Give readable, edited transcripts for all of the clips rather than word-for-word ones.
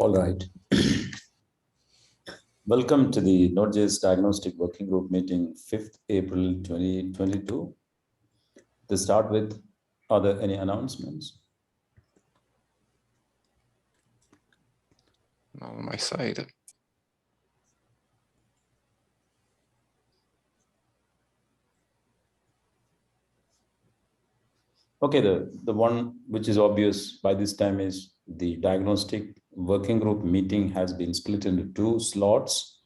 All right. Welcome to the node.js Diagnostic Working Group meeting, 5th April 2022. To start with, are there any announcements? Not on my side. Okay, the one which is obvious by this time is the Diagnostic Working Group meeting has been split into two slots,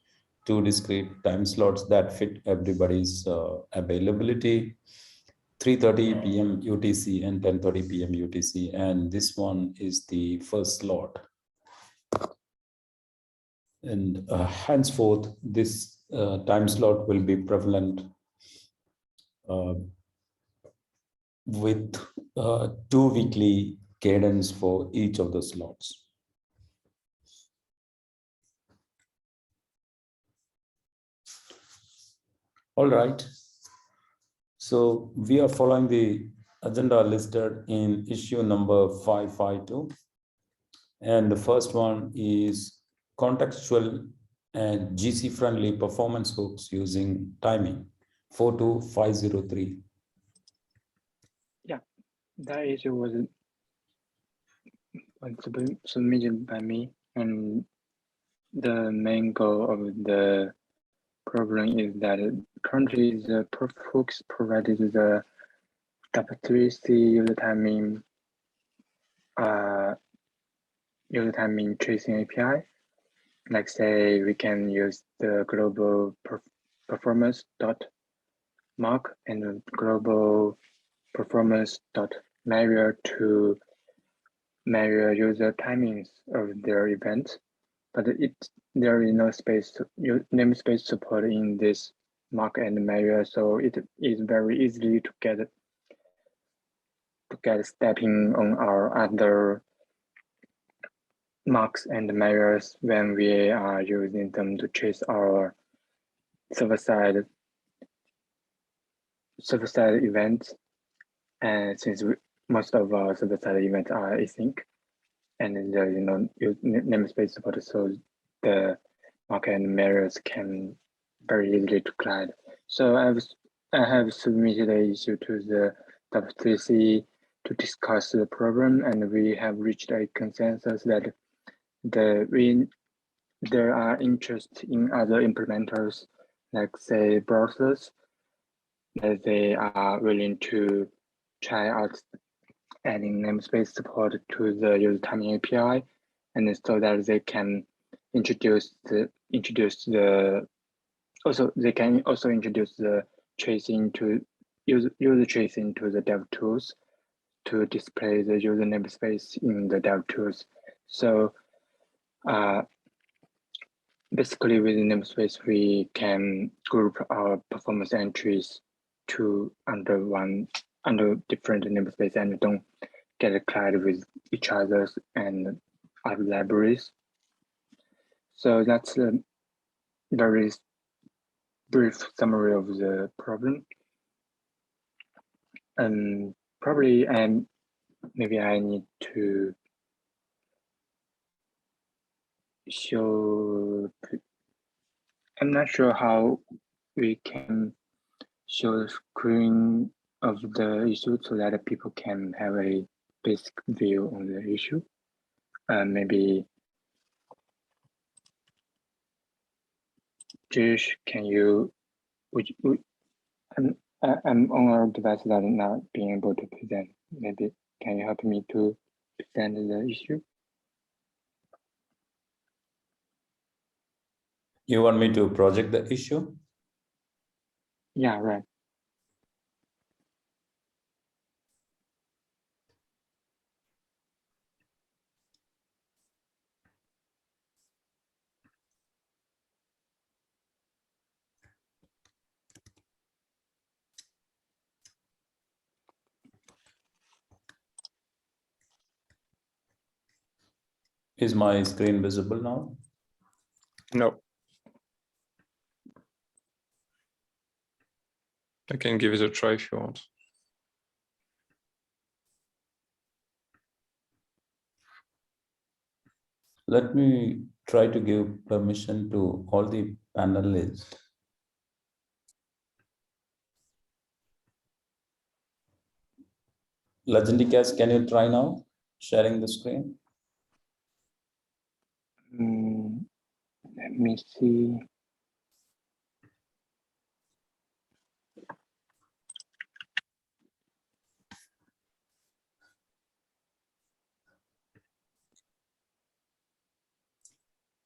two discrete time slots that fit everybody's availability. 3:30 p.m. UTC and 10:30 p.m. UTC, and this one is the first slot. And henceforth, this time slot will be prevalent with 2 weekly cadence for each of the slots. All right. So we are following the agenda listed in issue number 552. And the first one is contextual and GC-friendly performance hooks using timing, 42503. Yeah, that issue was submitted by me, and the main goal of the problem is that currently the perf hooks provided the W3C user timing tracing API. Like say we can use the global performance dot mark and the global performance dot measure to measure user timings of their events, but there is no namespace support in this mark and measure, so it is very easily to get stepping on our other marks and measures when we are using them to trace our server-side events. And since most of our server-side events are async, and there is no namespace support, so the mark and measures can very easily to collide. So I have submitted an issue to the W3C to discuss the problem, and we have reached a consensus that there are interest in other implementers, like say browsers, that they are willing to try out adding namespace support to the user timing API, and so that they can introduce the tracing to user tracing to the DevTools to display the user namespace in the DevTools. So basically with the namespace, we can group our performance entries under different namespace and don't get collided with each other and other libraries. So that's a very brief summary of the problem. And probably maybe I need to show. I'm not sure how we can show the screen of the issue so that people can have a basic view on the issue. Maybe Josh, can you? I'm on our device that I'm not being able to present. Maybe can you help me to present the issue? You want me to project the issue? Yeah, right. Is my screen visible now? No. I can give it a try if you want. Let me try to give permission to all the panelists. Legendikas, can you try now sharing the screen? Let me see.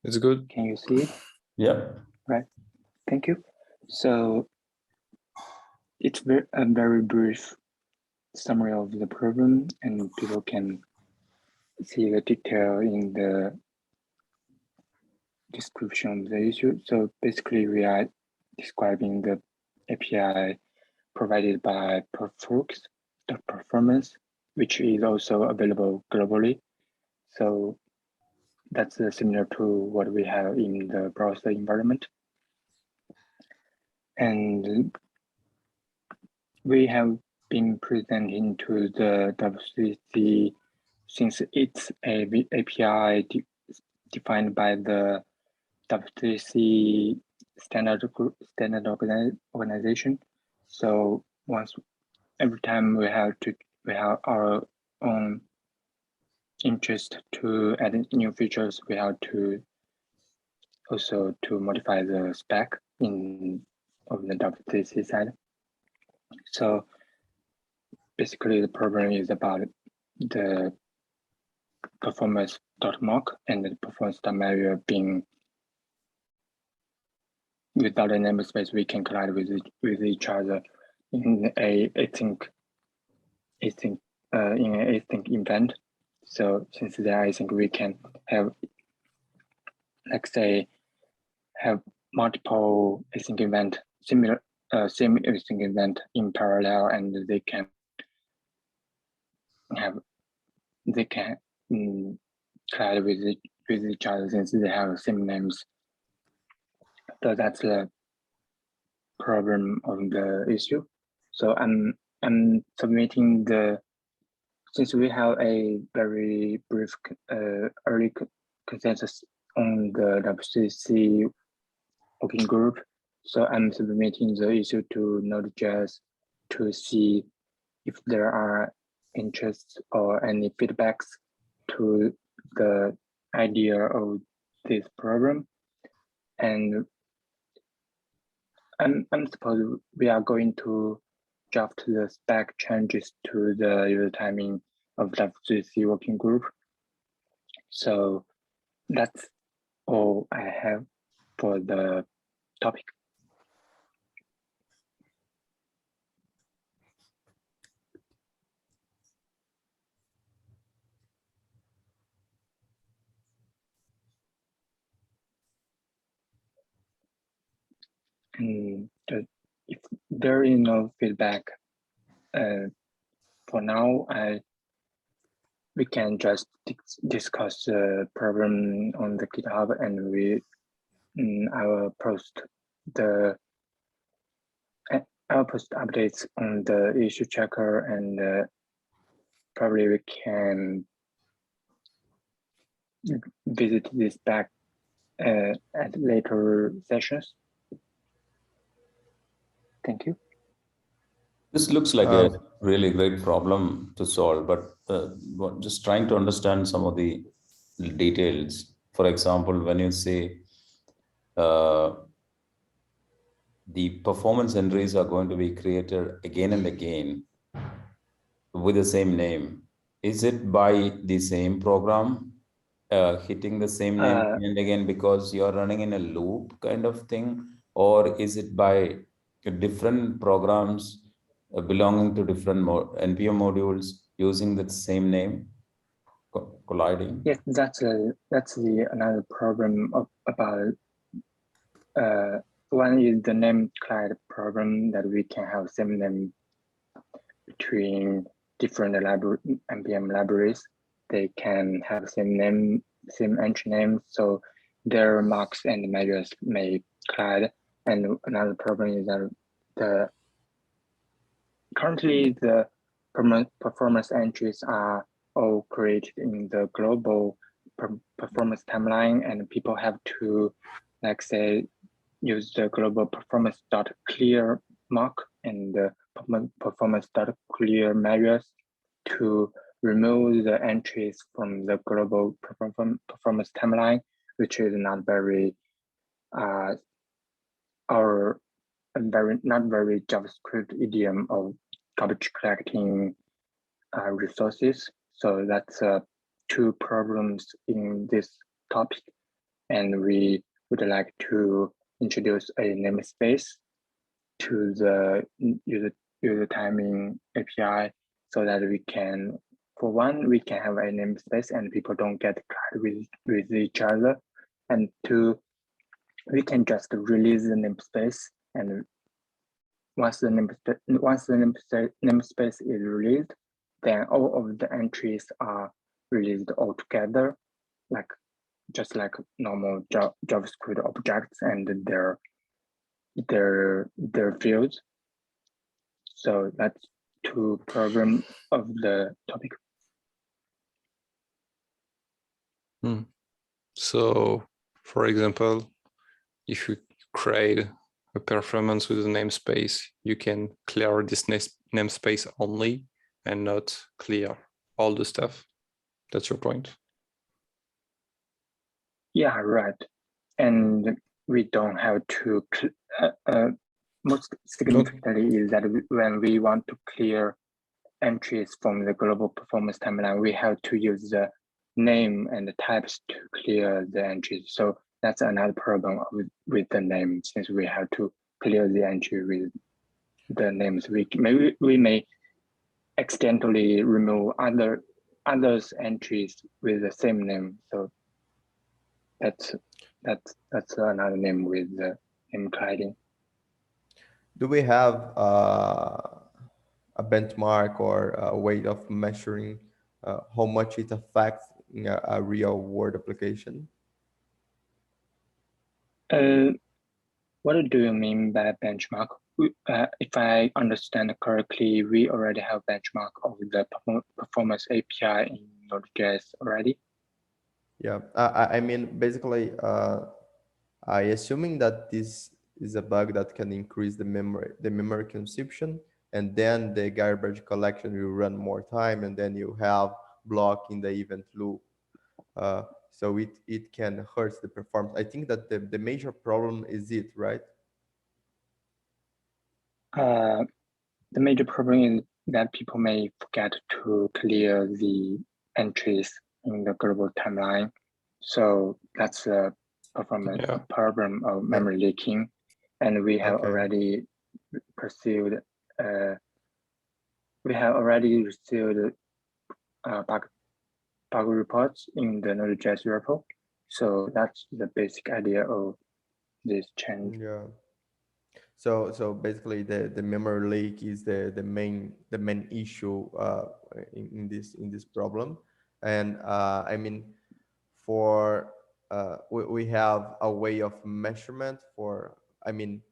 It's good. Can you see it? Yeah. Right. Thank you. So it's a very brief summary of the problem, and people can see the detail in the description of the issue. So basically, we are describing the API provided by Performance, which is also available globally. So that's similar to what we have in the browser environment. And we have been presenting to the WCC since it's a API defined by the WCC standard organization. So every time we have our own interest to add new features, we have to also to modify the spec of the WCC side. So basically the problem is about the performance.mock and the performance.measure being without a namespace, we can collide with each other in an async event. So since there async, we can have, let's say, have multiple async event, same async event in parallel, and they can collide with each other since they have same names. So that's the problem of the issue. So I'm submitting since we have a very brief early consensus on the WCC working group. So I'm submitting the issue to node.js to see if there are interests or any feedbacks to the idea of this problem. And I'm suppose we are going to draft the spec changes to the user timing of WCC working group. So that's all I have for the topic. And if there is no feedback, for now, we can just discuss the problem on the GitHub, and I will post updates on the issue checker, and probably we can visit this back at later sessions. Thank you. This looks like a really great problem to solve, but just trying to understand some of the details. For example, when you say the performance entries are going to be created again and again with the same name, is it by the same program hitting the same name again and again because you're running in a loop kind of thing, or is it by different programs belonging to different NPM modules using the same name colliding? Yes, that's another problem about one is the name collide problem, that we can have same name between different NPM libraries. They can have same name, same entry name, so their marks and measures may collide. And another problem is that currently the performance entries are all created in the global performance timeline, and people have to, like say, use the global performance dot clear mark and the performance dot clear measures to remove the entries from the global performance timeline, which is not very not very JavaScript idiom of garbage collecting resources. So that's two problems in this topic, and we would like to introduce a namespace to the user timing API, so that we can, for one, we can have a namespace and people don't get caught with each other, and two, we can just release the namespace, and once the namespace is released, then all of the entries are released all together, like just like normal JavaScript objects and their fields. So that's two problem of the topic. So, for example, if you create a performance with a namespace, you can clear this namespace only and not clear all the stuff. That's your point? Yeah, right. And we don't have to, most significantly is that when we want to clear entries from the global performance timeline, we have to use the name and the types to clear the entries. So that's another problem with the name, since we have to clear the entry with the names. We may accidentally remove others entries with the same name. So that's another name with the name cladding. Do we have a benchmark or a way of measuring how much it affects a real world application? What do you mean by benchmark? If I understand correctly, we already have benchmark of the performance API in node.js already. Yeah, I mean, basically, I assuming that this is a bug that can increase the memory consumption, and then the garbage collection will run more time, and then you have block in the event loop. So it can hurt the performance. I think that the major problem is it, right? The major problem is that people may forget to clear the entries in the global timeline. So that's a performance problem of memory leaking. And we have already pursued, we have already received bug reports in the node.js repo. So that's the basic idea of this change. Yeah. So basically, the memory leak is the main issue in this problem, and I mean, for we have a way of measurement for. I mean,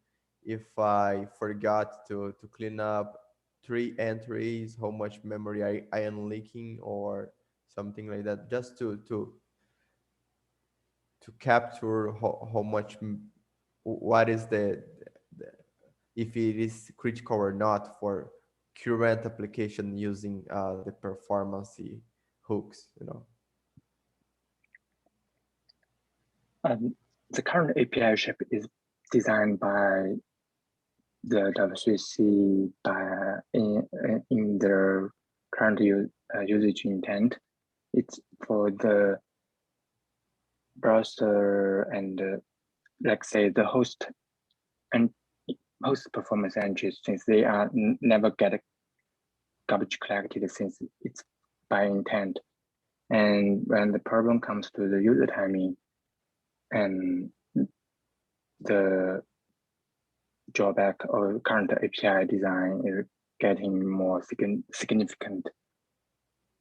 if I forgot to clean up 3 entries, how much memory I am leaking or something like that, just to capture how much, what is the if it is critical or not for current application using the performance hooks, you know. The current API shape is designed by the W3C in their current usage intent. It's for the browser and like say the host and host performance entries, since they are never get garbage collected, since it's by intent. And when the problem comes to the user timing and the drawback of current API design is getting more significant,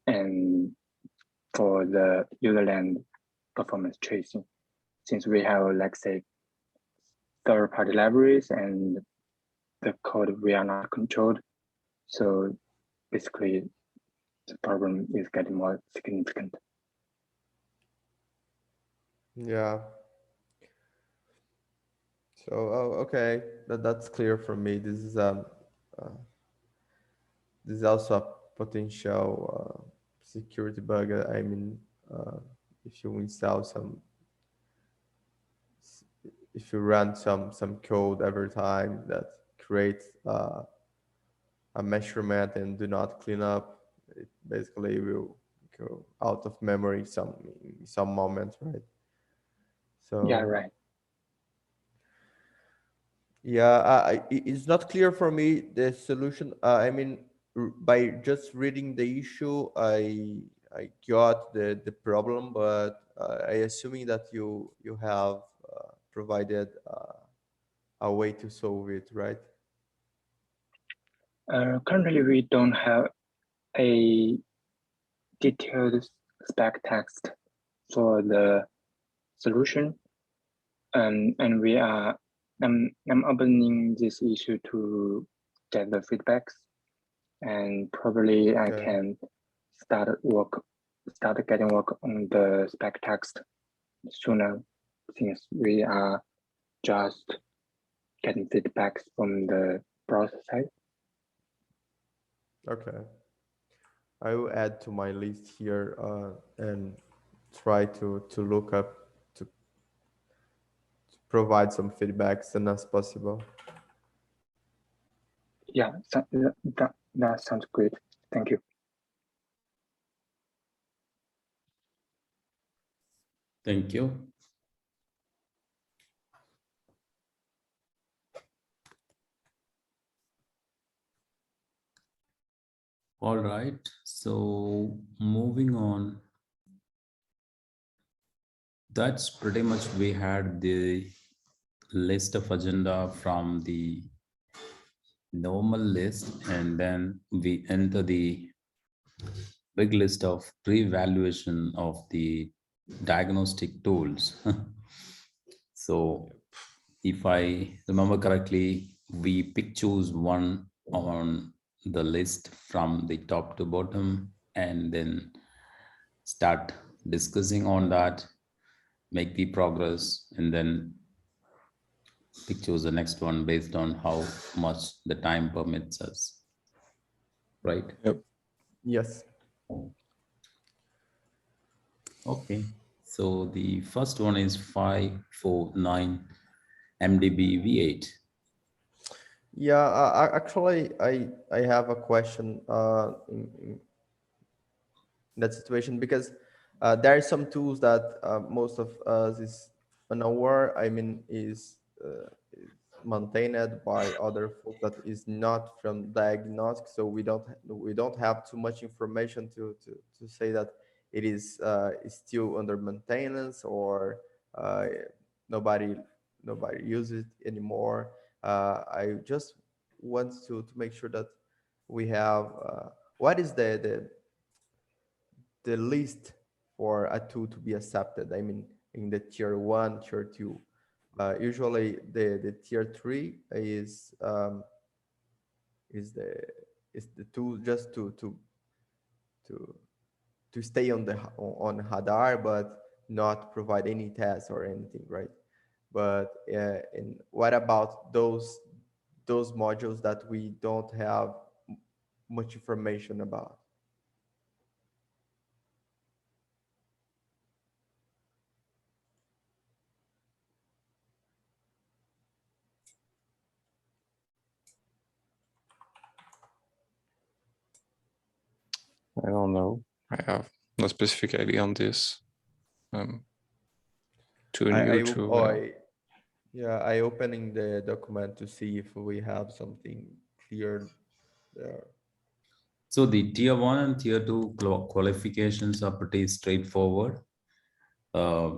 and for the userland performance tracing, since we have, like say, third-party libraries and the code we are not controlled. So basically, the problem is getting more significant. Yeah. So okay, that's clear for me. Uh, this is also a potential security bug. I mean, uh, if you install some, if you run some code every time that creates a measurement and do not clean up, it basically will go out of memory some moment, right? Yeah, So right. yeah, it's not clear for me the solution. I mean, by just reading the issue, I got the problem, but I assuming that you have provided a way to solve it, right? Currently, we don't have a detailed spec text for the solution, and I'm opening this issue to get the feedbacks, and probably I Okay. can start getting work on the spec text sooner, since we are just getting feedbacks from the browser side. Okay. I will add to my list here and try to look up to provide some feedback as soon as possible. Yeah, so that sounds great. Thank you. Thank you. All right. So moving on, that's pretty much we had the list of agenda from the normal list, and then we enter the big list of pre-evaluation of the diagnostic tools. So if I remember correctly, we pick choose one on the list from the top to bottom and then start discussing on that, make the progress, and then pick choose the next one based on how much the time permits us, right? Yep. Yes. Okay. So the first one is 549 MDB V8. Yeah, actually, I have a question in that situation because there are some tools that most of us is unaware. I mean, is maintained by other folks that is not from diagnostic, so we don't have too much information to say that it is still under maintenance or uh, nobody nobody uses it anymore. I just want to make sure that we have what is the list for a tool to be accepted. I mean, in the tier one, tier two. Usually, the tier three is the is the tool just to to stay on the on Hadar, but not provide any tests or anything, right? But and what about those modules that we don't have much information about? I don't know. I have no specific idea on this. Too new to. Yeah, I opening the document to see if we have something clear there. So the tier one and tier two qualifications are pretty straightforward. Uh,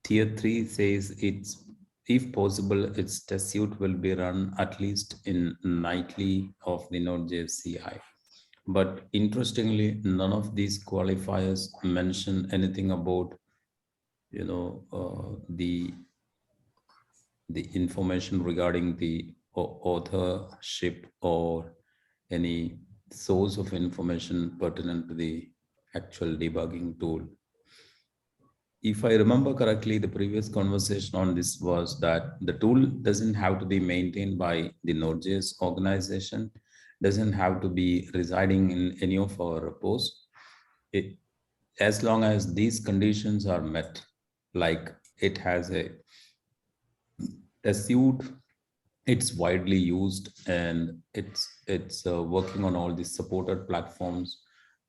tier three says it's, if possible, its test suite will be run at least in nightly of the node.js CI. But interestingly, none of these qualifiers mention anything about, the information regarding the authorship or any source of information pertinent to the actual debugging tool. if I remember correctly, the previous conversation on this was that the tool doesn't have to be maintained by the Node.js organization, doesn't have to be residing in any of our repos. It, as long as these conditions are met, like it has a suite, it's widely used, and it's working on all these supported platforms,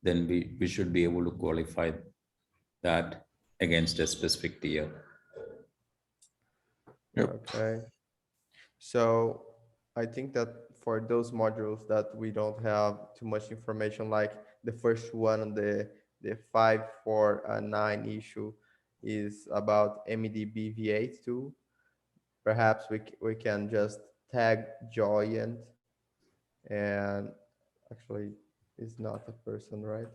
then we should be able to qualify that against a specific tier. Yep. Okay. So I think that for those modules that we don't have too much information, like the first one, the 549 issue is about MDB V8 too. Perhaps we can just tag Joyent, and actually it's not a person, right?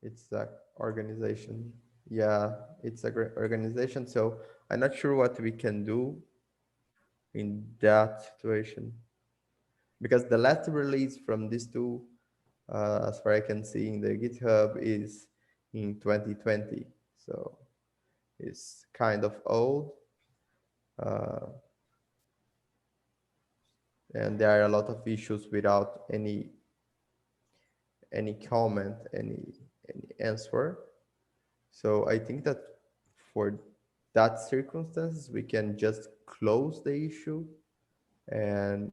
It's a organization. Yeah, it's a great organization. So I'm not sure what we can do in that situation, because the last release from these two, as far I can see in the GitHub, is in 2020. So it's kind of old. And there are a lot of issues without any comment, any answer. So I think that for that circumstance, we can just close the issue and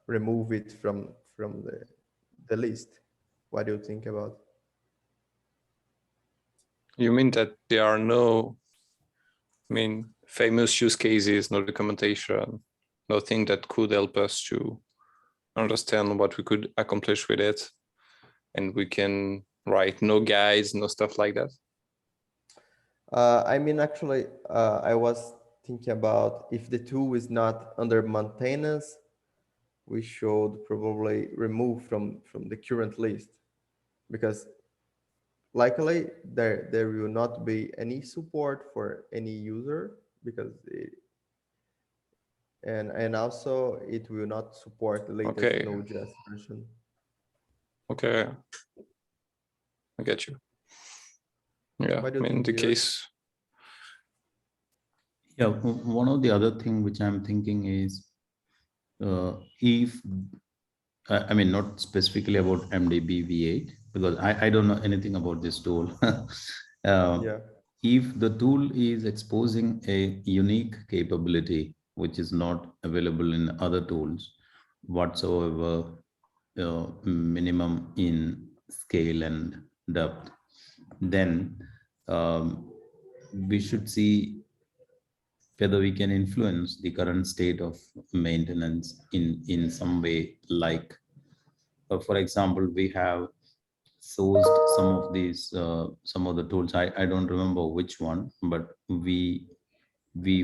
remove it from the list. What do you think about? You mean that there are no, famous use cases, no documentation, nothing that could help us to understand what we could accomplish with it, and we can write no guides, no stuff like that? Actually, I was thinking about if the tool is not under maintenance, we should probably remove from the current list, because likely there will not be any support for any user, because and also it will not support the latest Okay. Node.js version. Okay, I get you. Yeah, What do you in think, the Yuri? case, Yeah, one of the other thing which I'm thinking is, if not specifically about MDB V8, because I don't know anything about this tool. Yeah. If the tool is exposing a unique capability which is not available in other tools whatsoever, minimum in scale and depth, then we should see whether we can influence the current state of maintenance in some way. Like, for example, we have sourced some of the tools. I don't remember which one, but we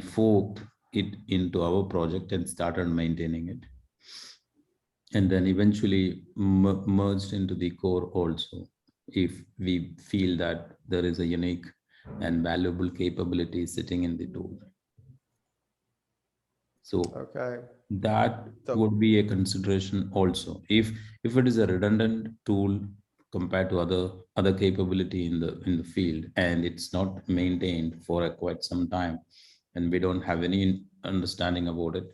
forked it into our project and started maintaining it, and then eventually merged into the core also, if we feel that there is a unique and valuable capability sitting in the tool. So Okay. that So would be a consideration also. If it is a redundant tool compared to other capability in the field, and it's not maintained for quite some time, and we don't have any understanding about it,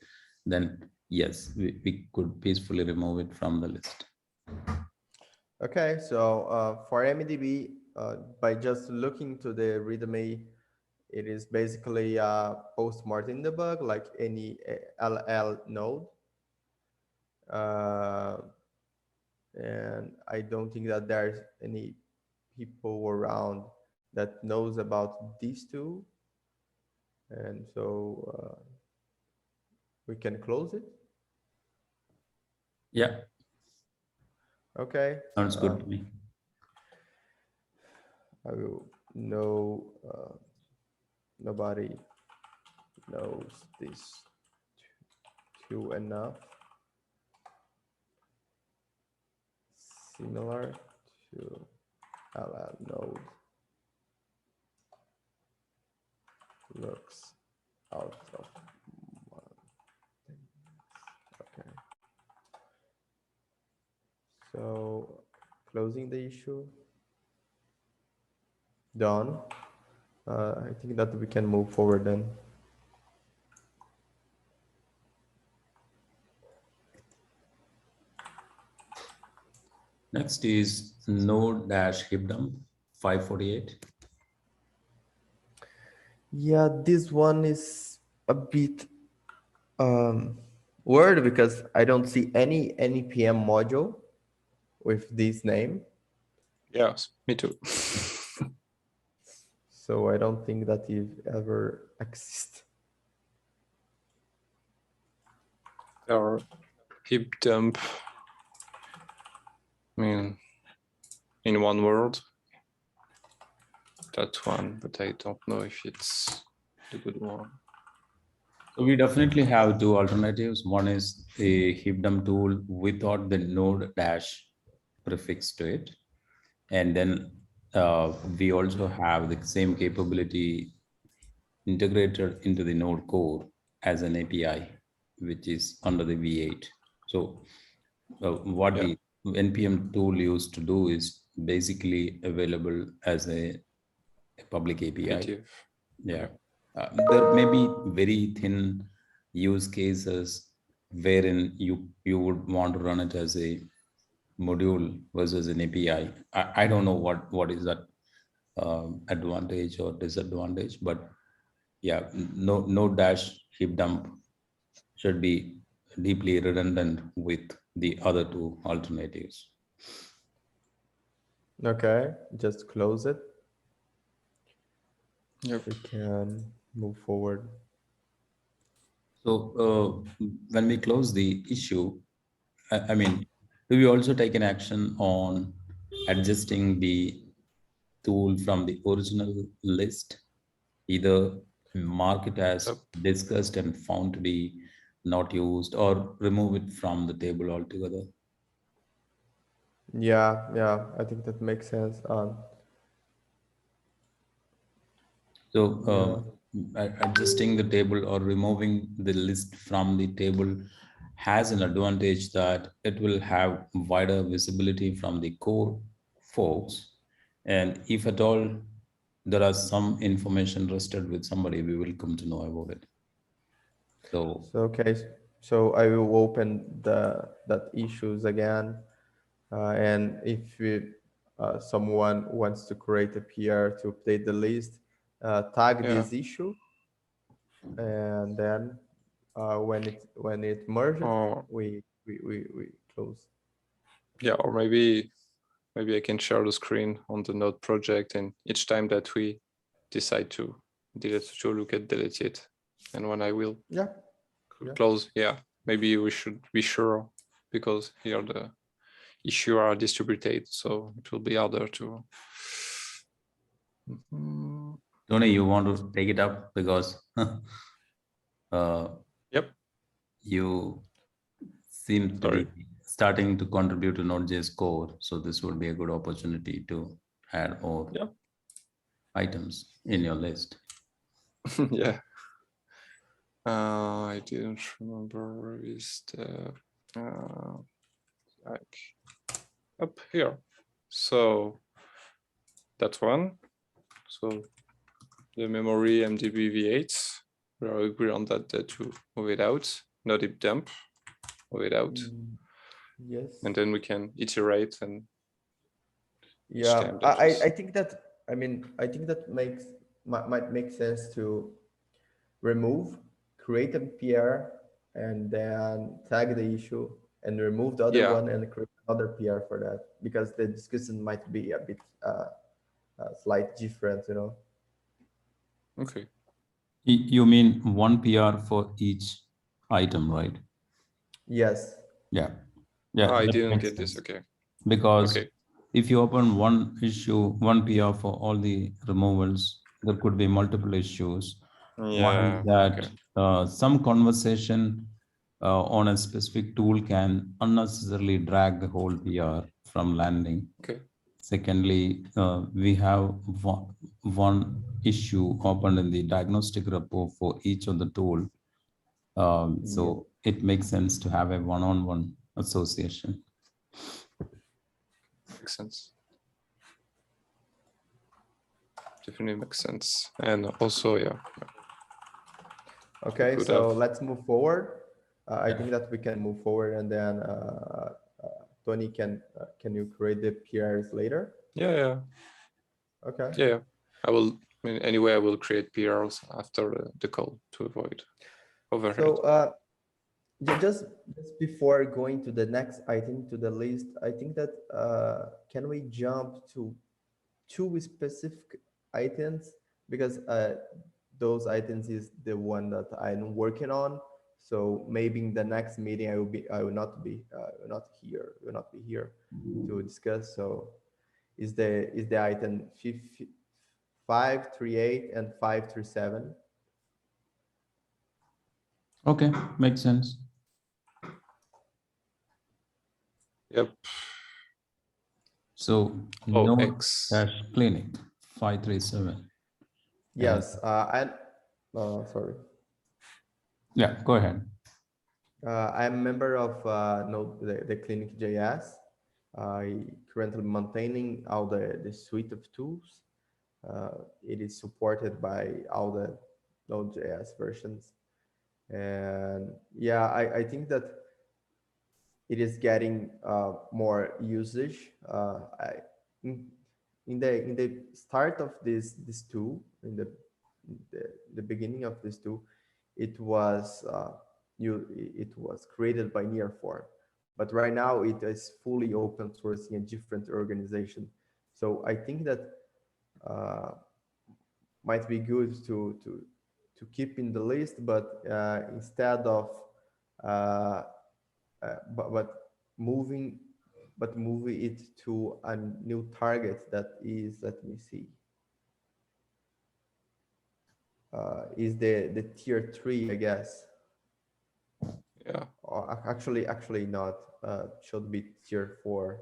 then yes, we could peacefully remove it from the list. okay, so for MDB, by just looking to the README, it is basically a post-mortem debug like any llnode. And I don't think that there's any people around that knows about these two. And so we can close it. Yeah, Okay. sounds good to me. I will know nobody knows this too enough. Similar to llnode looks out of okay. So closing the issue. Done. I think that we can move forward then. Next is node-hipdump 548. Yeah, this one is a bit weird because I don't see any NPM module with this name. Yes, me too. So I don't think that it ever exists. Or heap dump. I mean, in one word, that one, but I don't know if it's the good one. So we definitely have two alternatives. One is a hipdump tool without the node dash prefix to it. And then we also have the same capability integrated into the node core as an API, which is under the V8. So what Yeah. the NPM tool used to do is basically available as a public API. Native. Yeah. There may be very thin use cases wherein you would want to run it as a module versus an API. I don't know what is that advantage or disadvantage, but yeah, no dash heap dump should be deeply redundant with the other two alternatives. Okay, just close it. Yep. We can move forward. So when we close the issue, I mean, do we also take an action on adjusting the tool from the original list, either mark it as Yep. discussed and found to be not used, or remove it from the table altogether? Yeah, I think that makes sense. So adjusting the table or removing the list from the table has an advantage that it will have wider visibility from the core folks. And if at all there are some information rested with somebody, we will come to know about it. So Okay, so I will open that issues again, and if someone wants to create a PR to update the list, tag Yeah. this issue, and then when it merges, Or we close. yeah, or maybe I can share the screen on the node project, and each time that we decide to delete the tool, we can delete it. And when I will close, yeah, maybe we should be sure, because here the issue are distributed, so it will be harder to. Tony, you want to take it up because Yep. You seem to be starting to contribute to Node.js core, so this would be a good opportunity to add more items in your list. Yeah. I didn't remember where is the like up here. So that one. So the memory MDB V8, we are agree on that to move it out, not heap dump, move it out. Yes. And then we can iterate and yeah, I think that I think that might make sense to remove, create a PR, and then tag the issue and remove the other one and create another PR for that, because the discussion might be a bit slight different, you know. Okay. You mean one PR for each item, right? Yes. Yeah. I didn't get this. Okay. Because if you open one issue, one PR for all the removals, there could be multiple issues. One is that some conversation on a specific tool can unnecessarily drag the whole PR from landing. Okay. Secondly, we have one issue opened in the diagnostic repo for each of the tool. So it makes sense to have a one-on-one association. Makes sense. definitely makes sense. And also, yeah. Okay, Could so have. let's move forward. I think that we can move forward, and then Tony, can you create the PRs later? Yeah, yeah. Okay. Yeah, I will. I mean, anyway, I will create PRs after the call to avoid overhead. So just before going to the next item to the list, I think that can we jump to 2 specific items, because those items is the one that I'm working on. So maybe in the next meeting I will not be here to discuss. So is the item 538 and 537. Okay, makes sense. Yep. So Oh, node X. dash clinic 537. Yes, and sorry. Yeah, go ahead. I'm a member of Node, the Clinic.js. I currently maintaining all the suite of tools. It is supported by all the Node.js versions. And yeah, I think that it is getting more usage. In, in the start of this tool, in the beginning of this tool, it was it was created by Nearform, but right now it is fully open source in a different organization. So I think that might be good to keep in the list, but instead of uh, but moving it to a new target that is, let me see, is the tier 3, I guess. Yeah. Or actually not, should be tier 4,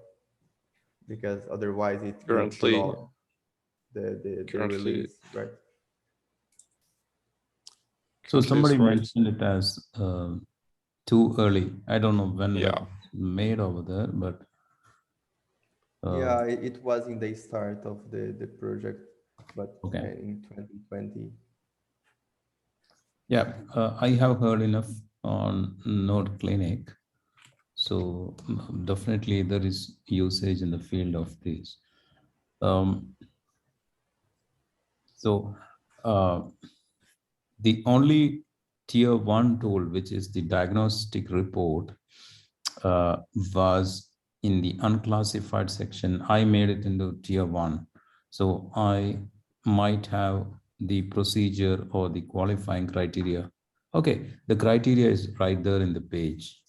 because otherwise it will Currently, kill off the release, right? So somebody right. mentioned it as too early. I don't know when Yeah. was made over there, but Yeah, it was in the start of the project, but okay. in 2020. Yeah, I have heard enough on Node Clinic. So definitely there is usage in the field of this. So the only tier 1 tool, which is the diagnostic report, was in the unclassified section. I made it into tier 1. So I might have the procedure or the qualifying criteria. Okay, the criteria is right there in the page,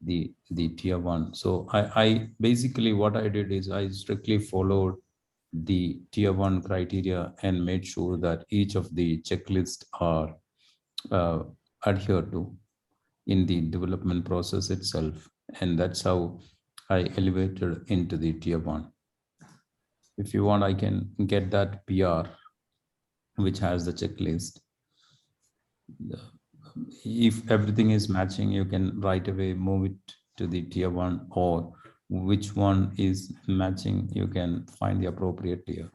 the tier 1. So I basically what I did is I strictly followed the tier 1 criteria and made sure that each of the checklists are adhered to in the development process itself. And that's how I elevated into the tier 1. If you want, I can get that PR, which has the checklist. If everything is matching, you can right away move it to the tier 1, or which one is matching, you can find the appropriate tier.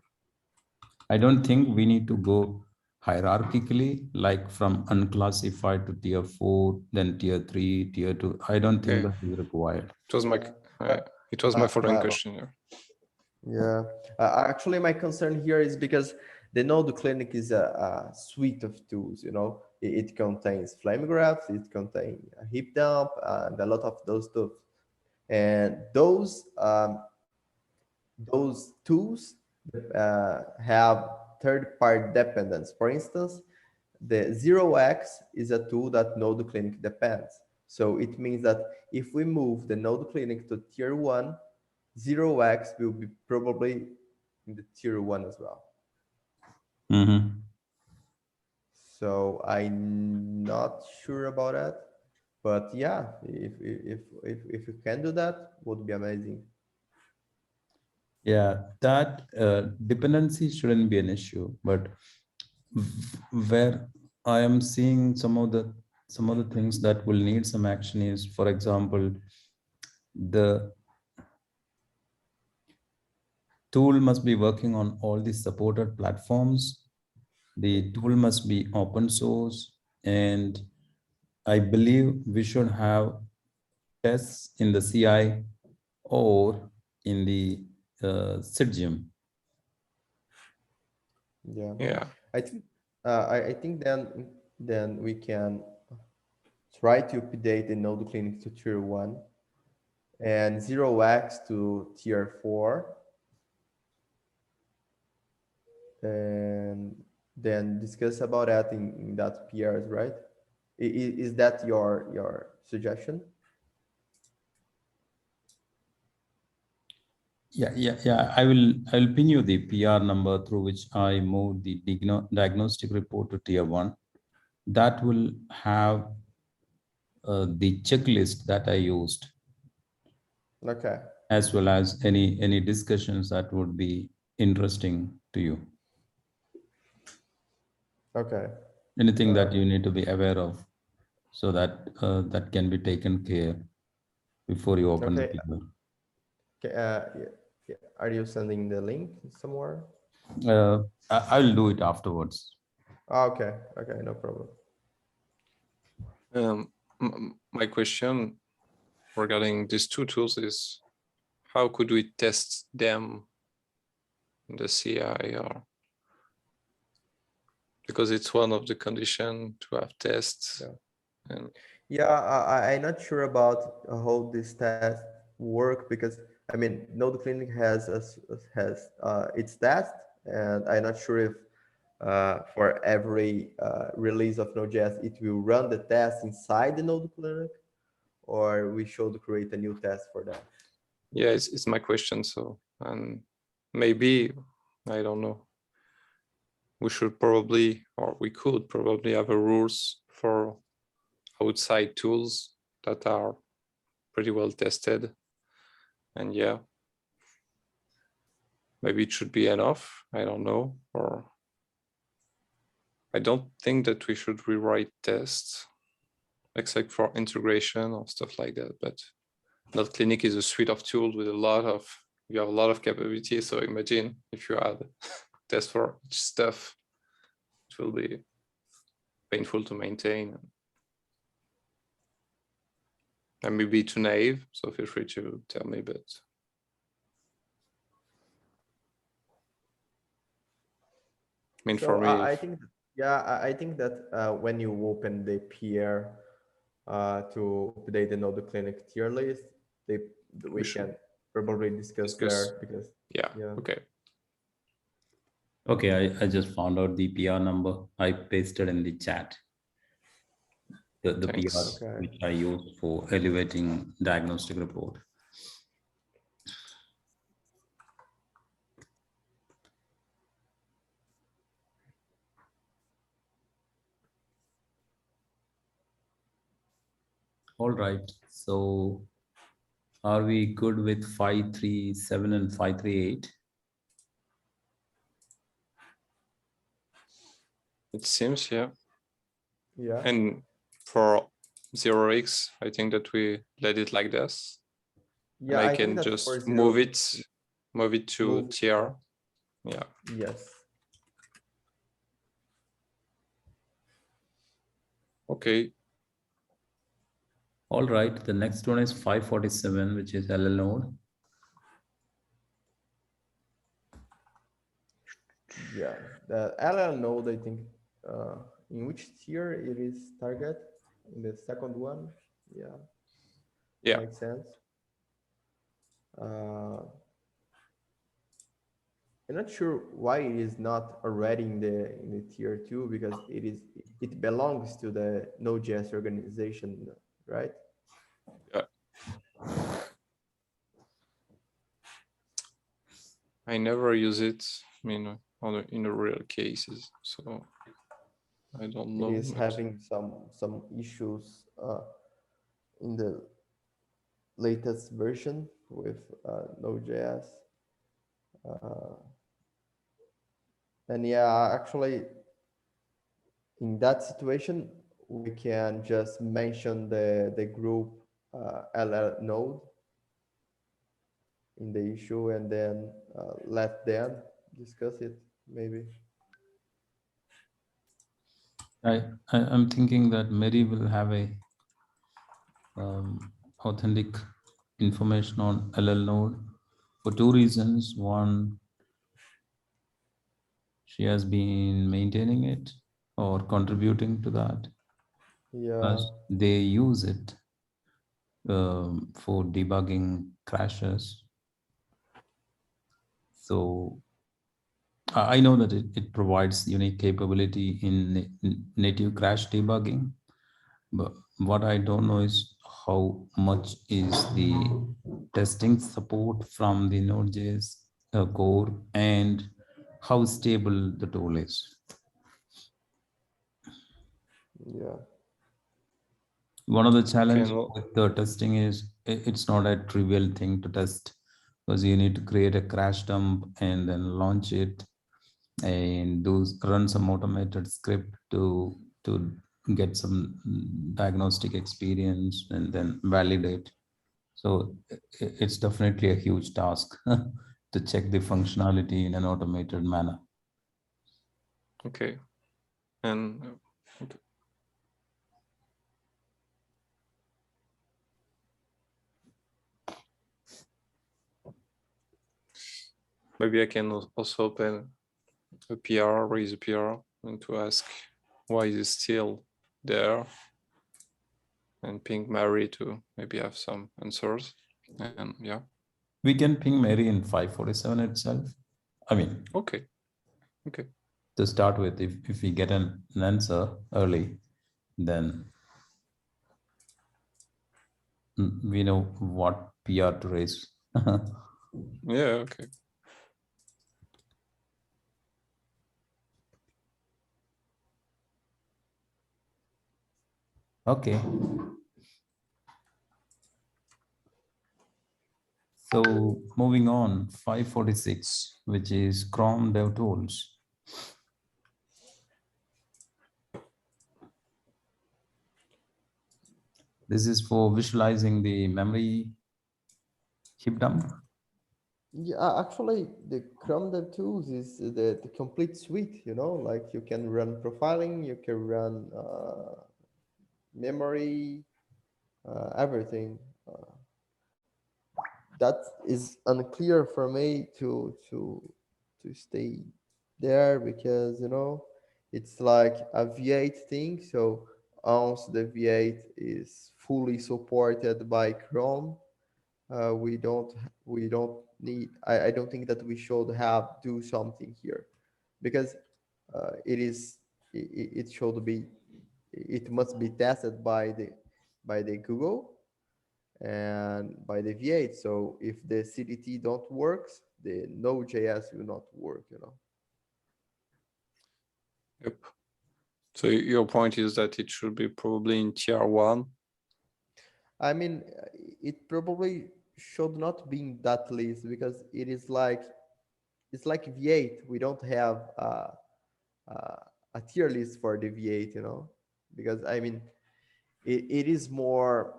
I don't think we need to go hierarchically, like from unclassified to tier 4, then tier 3, tier 2. I don't think that is required. It was my following question. Yeah. Yeah, actually, my concern here is because the Node Clinic is a suite of tools. You know, it contains flame graphs, it contains a heap dump, and a lot of those stuff. And those tools have third-party dependence. For instance, the 0x is a tool that Node Clinic depends. So it means that if we move the Node Clinic to tier 1, 0x will be probably in the tier 1 as well. Mm-hmm. So I'm not sure about that, but yeah, if you can do that, would be amazing. Yeah, that dependency shouldn't be an issue, but where I am seeing some of the things that will need some action is, for example, the tool must be working on all the supported platforms. The tool must be open source, and I believe we should have tests in the CI or in the SIGIM. Yeah. Yeah. I think I think then we can try to update the node clinic to tier 1 and 0x to tier 4, and then discuss about that in that PRs, right? Is that your suggestion? Yeah. I'll pin you the PR number through which I moved the diagnostic report to tier 1. That will have the checklist that I used, Okay. as well as any discussions that would be interesting to you. Okay. Anything that you need to be aware of, so that that can be taken care before you open the Okay. PR. Okay. Are you sending the link somewhere? I'll do it afterwards. Okay. Okay. No problem. My question regarding these two tools is, how could we test them in the CI, or because it's one of the conditions to have tests. Yeah. And Yeah, I'm not sure about how this test work, because I mean, Node Clinic has its test, and I'm not sure if for every release of Node.js it will run the test inside the Node Clinic, or we should create a new test for that. yeah, it's my question. So, and maybe, I don't know, we should probably, or we could probably have a rules for outside tools that are pretty well tested. And yeah, maybe it should be enough. I don't know. Or I don't think that we should rewrite tests except for integration or stuff like that. But Node Clinic is a suite of tools with you have a lot of capabilities. So imagine if you add tests for each stuff, it will be painful to maintain. I may be too naive, so feel free to tell me, but I mean, So for me, I think, yeah, I think that when you open the PR to update the Node Clinic tier list, we can probably discuss there, because yeah, yeah. okay. Okay, I just found out the PR number. I pasted in the chat the Thanks. PR Okay. which I used for elevating diagnostic report. All right. So are we good with 537 and 538? It seems, yeah. Yeah. And for 0x, I think that we let it like this. Yeah, and I think can that for just zero, move it to tier. Yeah. Yes. Okay. All right. The next one is 547, which is llnode. Yeah, the llnode, I think, in which tier it is target? In the second one? Yeah. Yeah. Makes sense. I'm not sure why it is not already in the tier 2, because it belongs to the Node.js organization, right? Yeah. I never use it. I mean, in the real cases, so I don't know. It is having some issues in the latest version with Node.js. And yeah, actually, in that situation, we can just mention the group llnode, in the issue, and then let them discuss it maybe. I'm thinking that Mary will have a authentic information on llnode for two reasons. One, she has been maintaining it or contributing to that. Yeah, Plus, they use it for debugging crashes. So I know that it provides unique capability in native crash debugging, but what I don't know is how much is the testing support from the node.js core and how stable the tool is. yeah, One of the challenge Okay, with the testing is it's not a trivial thing to test because you need to create a crash dump and then launch it and run some automated script to get some diagnostic experience and then validate. So it's definitely a huge task to check the functionality in an automated manner. okay. And okay. Maybe I can also open a PR, raise a PR, and to ask why is it still there, and ping Mary to maybe have some answers. And yeah, We can ping Mary in 547 itself. I mean, okay, okay. to start with, if we get an answer early, then we know what PR to raise. Yeah, okay. Okay. So moving on, 546, which is chromedevtools. This is for visualizing the memory heap dump. yeah. Actually, the chromedevtools is the complete suite. You know, like you can run profiling, you can run memory, everything. That is unclear for me to stay there, because you know it's like a V8 thing. So once the V8 is fully supported by Chrome, we don't need. I don't think that we should have do something here, because it should be, it must be tested by the Google and by the V8. So if the CDT don't works, the node.js will not work, you know. Yep. So your point is that it should be probably in tier 1. I mean, it probably should not be in that list, because it is like, it's like V8. We don't have a tier list for the V8, you know, because I mean, it is more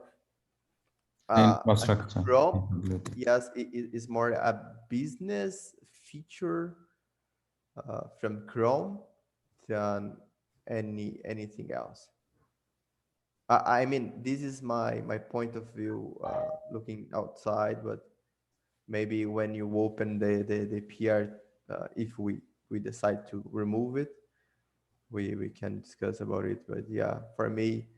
a Infrastructure Chrome. capability. Yes, it is more a business feature from Chrome than anything else. I mean, this is my point of view, looking outside, but maybe when you open the PR, if we decide to remove it, we can discuss about it. But yeah, for me,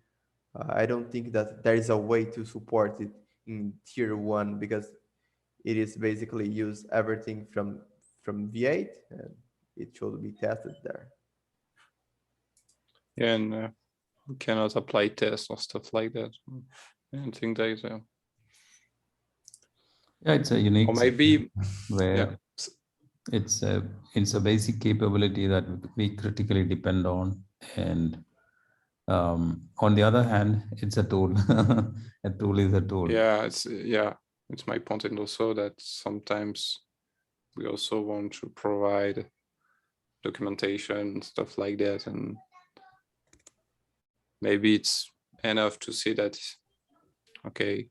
I don't think that there is a way to support it in tier 1, because it is basically use everything from V8, and it should be tested there. Yeah, and you cannot apply tests or stuff like that. I think that is Yeah, it's a unique or maybe, yeah. where it's a basic capability that we critically depend on, and on the other hand, it's a tool. A tool is a tool. Yeah, it's my point, and also that sometimes we also want to provide documentation and stuff like that, and maybe it's enough to see that okay,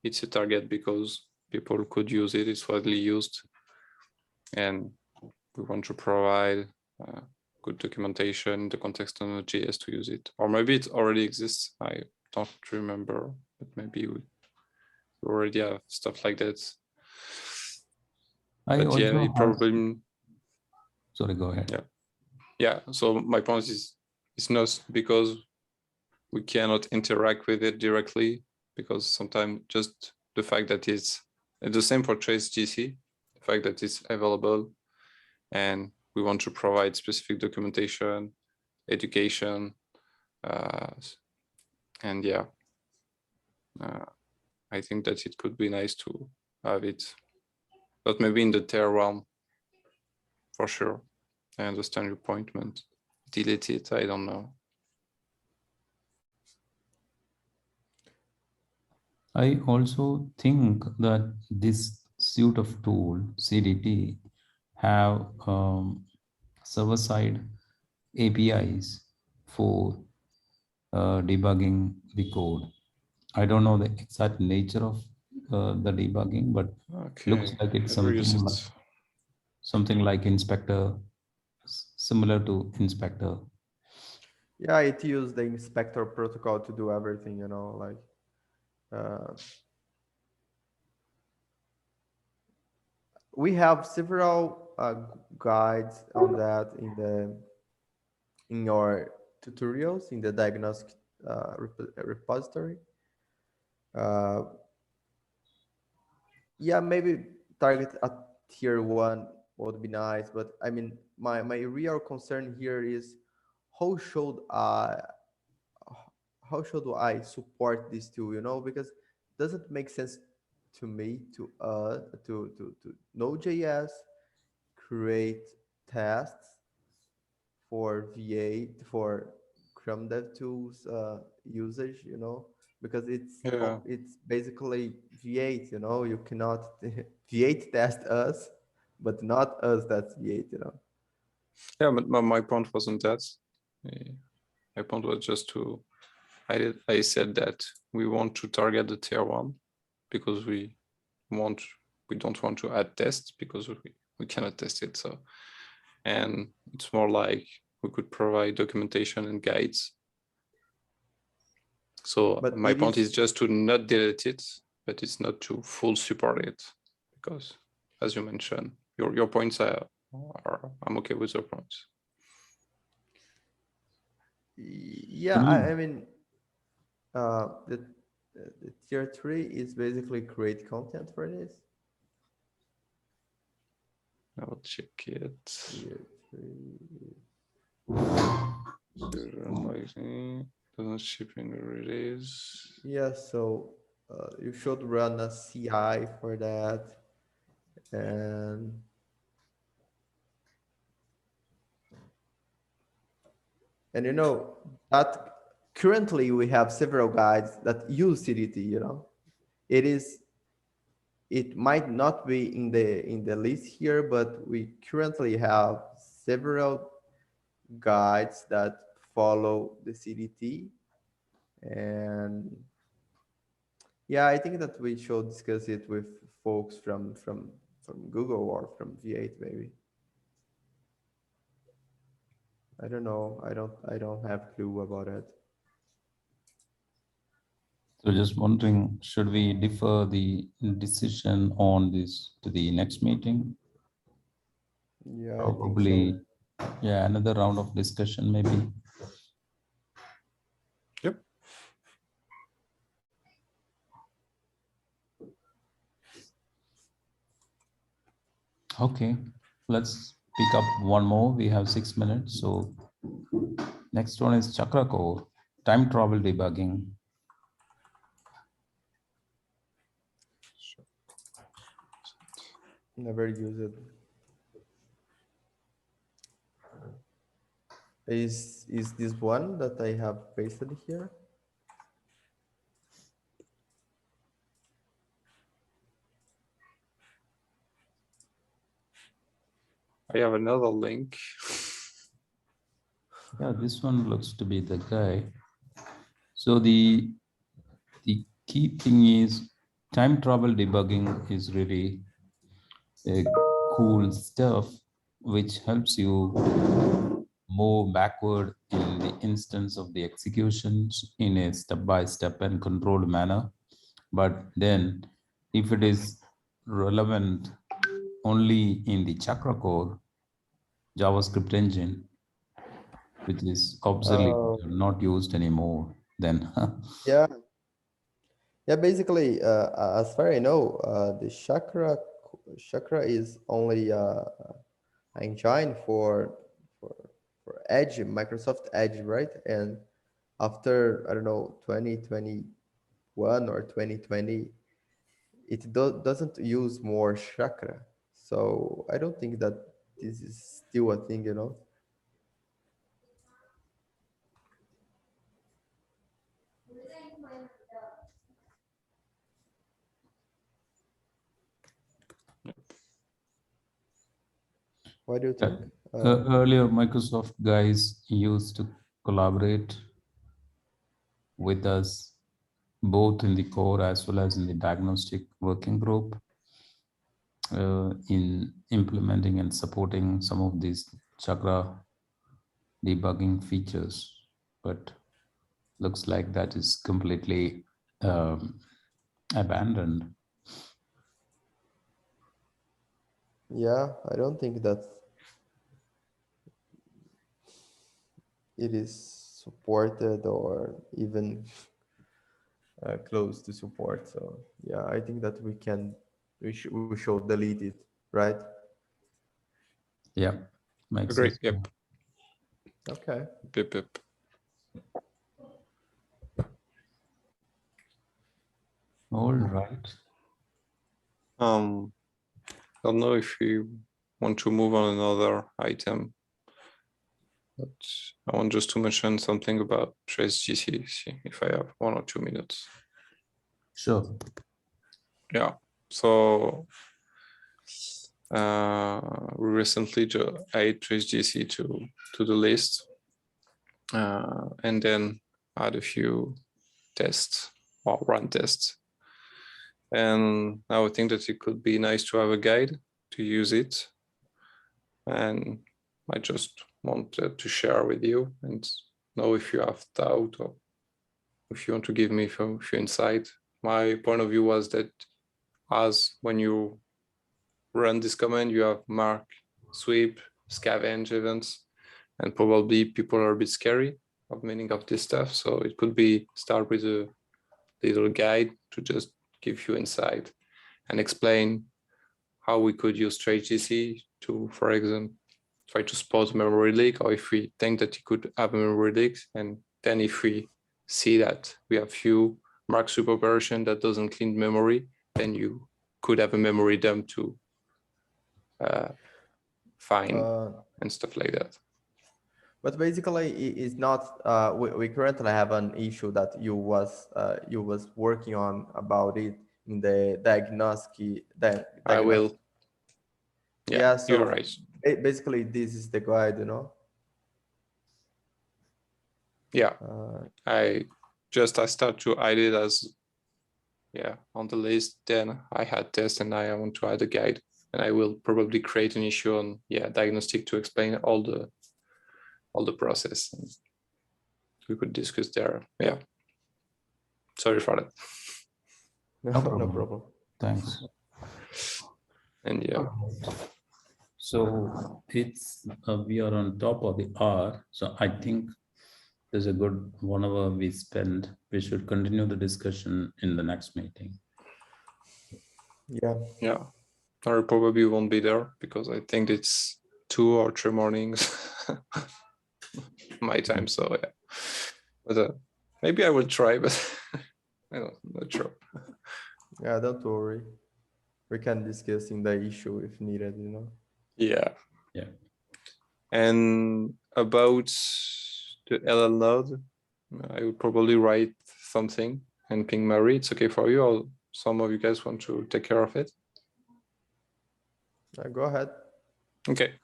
it's a target because people could use it. It's widely used, and we want to provide good documentation in the context of Node.js to use it. Or maybe it already exists. I don't remember, but maybe we already have stuff like that. But yeah, it probably. Sorry, go ahead. Yeah. So my point is, it's not because we cannot interact with it directly, because sometimes just the fact that it's the same for Trace GC, the fact that it's available, and we want to provide specific documentation, education, and yeah, I think that it could be nice to have it, but maybe in the tier one, for sure. I understand your point, but delete it, I don't know. I also think that this suite of tool, CDT, have server-side APIs for debugging the code. I don't know the exact nature of the debugging, but looks like it's something like inspector, similar to inspector. Yeah, it used the inspector protocol to do everything, like we have several guides on that in your tutorials in the diagnostic repository. Yeah, maybe target a tier one would be nice, but I mean, my real concern here is how should I support this tool, because it doesn't make sense to me to node.js create tests for V8 for chromedevtools usage, because it's basically V8, you cannot V8 test us, but not us that's V8, Yeah, but my point wasn't that. My point was just to, I said that we want to target the tier one because we don't want to add tests because we cannot test it. So, and it's more like we could provide documentation and guides. So but my point is just to not delete it, but it's not to full support it, because as you mentioned, your points are I'm okay with your points. Yeah, I mean, the tier 3 is basically create content for this. I'll check it. Tier 3. Doesn't ship in the release. Yeah, so you should run a CI for that, and that currently we have several guides that use CDT. It might not be in the list here, but we currently have several guides that follow the CDT, and yeah, I think that we should discuss it with folks from Google or from V8 maybe. I don't know. I don't have clue about it. So just wondering, should we defer the decision on this to the next meeting? Yeah, probably. I think so. Yeah, another round of discussion maybe. Yep. Okay, let's pick up one more. We have 6 minutes. So next one is Chakra Core, time travel debugging. Never use it. Is this one that I have pasted here? I have another link. Yeah, this one looks to be the guy. So the key thing is time travel debugging is really cool stuff, which helps you move backward in the instance of the executions in a step-by-step and controlled manner. But then if it is relevant only in the Chakra core JavaScript engine, which is obsolete, Oh, not used anymore, then yeah. Yeah, basically, as far as I know, the Chakra is only engine for for Edge, Microsoft Edge, right? And after, I don't know, 2021 or 2020, it doesn't use more Chakra. So I don't think that this is still a thing, you know. What do you think? earlier Microsoft guys used to collaborate with us both in the core as well as in the diagnostic working group in implementing and supporting some of these Chakra debugging features, but looks like that is completely abandoned. Yeah, I don't think that it is supported or even close to support. So yeah, I think that we should delete it, right? Yeah, makes Agree. sense. Yep. Okay. Yep. Yep. All right. I don't know if you want to move on another item, but I want just to mention something about TraceGC, if I have 1 or 2 minutes. Sure. Yeah. So we recently added TraceGC to the list, and then add a few tests or run tests. And I would think that it could be nice to have a guide to use it. And I just wanted to share with you and know if you have doubt or if you want to give me a few insight. My point of view was that as when you run this command, you have mark, sweep, scavenge events, and probably people are a bit scary of meaning of this stuff. So it could be start with a little guide to just give you insight and explain how we could use TraceGC to, for example, try to spot a memory leak, or if we think that it could have a memory leak, and then if we see that we have few mark sweep operation that doesn't clean memory, then you could have a memory dump to find and stuff like that. But basically, it's not. We currently have an issue that you was working on about it in the diagnostic. I will. Yeah. You're So right. basically, this is the guide, you know. Yeah. I start to add it as on the list. Then I had test, and I want to add a guide, and I will probably create an issue on diagnostic to explain all the process. And we could discuss there. Yeah. Sorry for that. No problem. No problem. Thanks. And so it's we are on top of the hour, so I think there's a good 1 hour we spend. We should continue the discussion in the next meeting. Yeah, I probably won't be there because I think it's 2 or 3 mornings my time. So yeah, but maybe I will try, but I'm not sure. Yeah, don't worry. We can discuss in the issue if needed, you know. Yeah. And about the llnode, I would probably write something and ping Mary. It's okay for you, or some of you guys want to take care of it? Go ahead. Okay,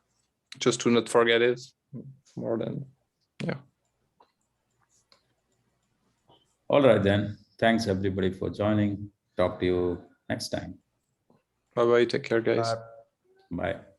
just to not forget it more than, all right then. Thanks everybody for joining. talk to you next time. Bye bye. Take care, guys. Bye. Bye.